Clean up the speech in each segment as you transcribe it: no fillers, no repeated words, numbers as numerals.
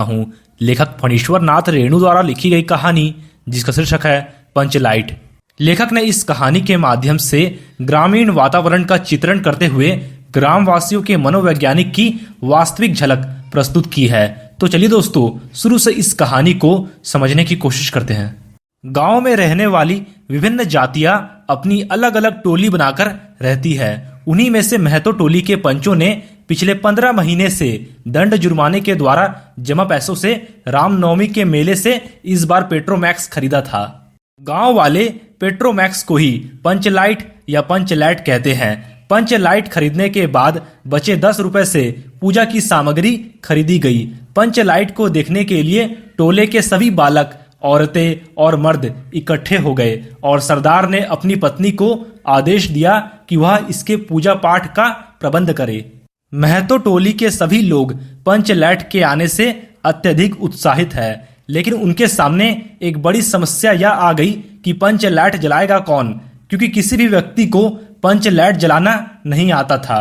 हूँ लेखक फणीश्वर नाथ रेणु द्वारा लिखी गई कहानी जिसका शीर्षक है पंचलाइट। लेखक ने इस कहानी के माध्यम से ग्रामीण वातावरण का चित्रण करते हुए ग्रामवासियों के मनोवैज्ञानिक की वास्तविक झलक प्रस्तुत की है। तो चलिए दोस्तों, शुरू से इस कहानी को समझने की कोशिश करते हैं। गांव में रहने वाली विभिन्न जातियां अपनी अलग अलग टोली बनाकर रहती है। उन्हीं में से महतो टोली के पंचों ने पिछले 15 महीने से दंड जुर्माने के द्वारा जमा पैसों से रामनवमी के मेले से इस बार पेट्रोमैक्स खरीदा था। गांव वाले पेट्रोमैक्स को ही पंचलाइट या पंचलैट कहते हैं। पंचलाइट खरीदने के बाद बचे 10 रुपए से पूजा की सामग्री खरीदी गई। पंचलाइट को देखने के लिए टोले के सभी बालक, औरतें और मर्द इकट्ठे हो गए और सरदार ने अपनी पत्नी को आदेश दिया कि वह इसके पूजा पाठ का प्रबंध करे। महतो टोली के सभी लोग पंचलैट के आने से अत्यधिक उत्साहित है, लेकिन उनके सामने एक बड़ी समस्या यह आ गई कि पंचलैट जलाएगा कौन, क्योंकि किसी भी व्यक्ति को पंचलैट जलाना नहीं आता था।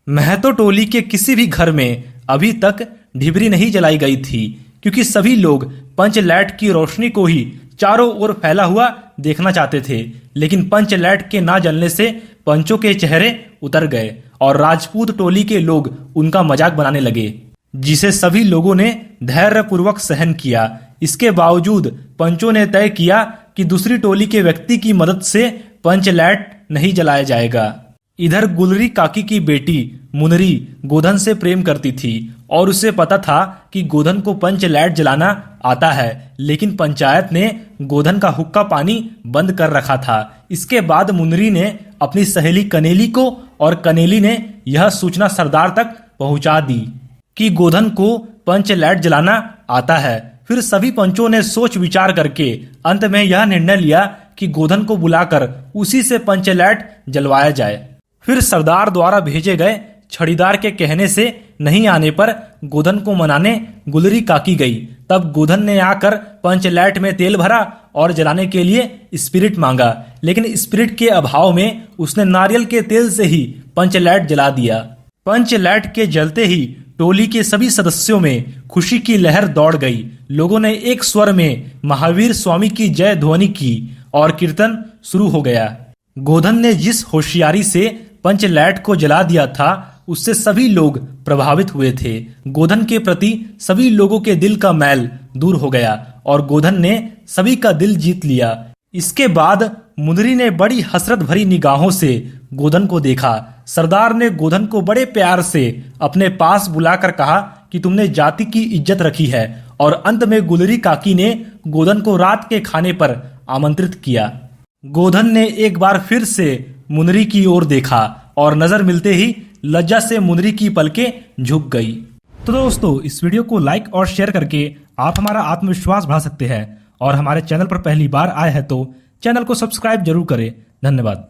महतो टोली के किसी भी घर में अभी तक ढिबरी नहीं जलाई गई थी, क्योंकि सभी लोग पंचलैट की रोशनी को ही चारों ओर फैला हुआ देखना चाहते थे। लेकिन पंचलैट के ना जलने से पंचों के चेहरे उतर गए और राजपूत टोली के लोग उनका मजाक बनाने लगे, जिसे सभी लोगों ने धैर्यपूर्वक सहन किया। इसके बावजूद पंचों ने तय किया कि दूसरी टोली के व्यक्ति की मदद से पंचलैट नहीं जलाया जाएगा। इधर गुलरी काकी की बेटी मुनरी गोधन से प्रेम करती थी और उसे पता था कि गोधन को पंचलैट जलाना आता है, लेकिन पंचायत ने गोधन का हुक्का पानी बंद कर रखा था। इसके बाद मुनरी ने अपनी सहेली कनेली को और कनेली ने यह सूचना सरदार तक पहुंचा दी कि गोधन को पंचलैट जलाना आता है। फिर सभी पंचों ने सोच विचार करके अंत में यह निर्णय लिया कि गोधन को बुलाकर उसी से पंचलैट जलवाया जाए। फिर सरदार द्वारा भेजे गए छड़ीदार के कहने से नहीं आने पर गोधन को मनाने गुलरी काकी गई। तब गोधन ने आकर पंचलैट में तेल भरा और जलाने के लिए स्पिरिट मांगा, लेकिन स्पिरिट के अभाव में उसने नारियल के तेल से ही पंचलैट जला दिया। पंचलैट के जलते ही टोली के सभी सदस्यों में खुशी की लहर दौड़ गई। लोगों ने एक स्वर में महावीर स्वामी की जय ध्वनि की और कीर्तन शुरू हो गया। गोधन ने जिस होशियारी से पंचलैट को जला दिया था, उससे सभी लोग प्रभावित हुए थे। गोधन के प्रति सभी लोगों के दिल का मैल दूर हो गया और गोधन ने सभी का दिल जीत लिया। इसके बाद मुनरी ने बड़ी हसरत भरी निगाहों से गोधन को देखा। सरदार ने गोधन को बड़े प्यार से अपने पास बुलाकर कहा कि तुमने जाति की इज्जत रखी है, और अंत में गुलरी काकी ने गोधन को रात के खाने पर आमंत्रित किया। गोधन ने एक बार फिर से मुनरी की ओर देखा और नजर मिलते ही लज्जा से मुनरी की पलकें झुक गई। तो दोस्तों, इस वीडियो को लाइक और शेयर करके आप हमारा आत्मविश्वास बढ़ा सकते हैं, और हमारे चैनल पर पहली बार आए हैं तो चैनल को सब्सक्राइब जरूर करें। धन्यवाद।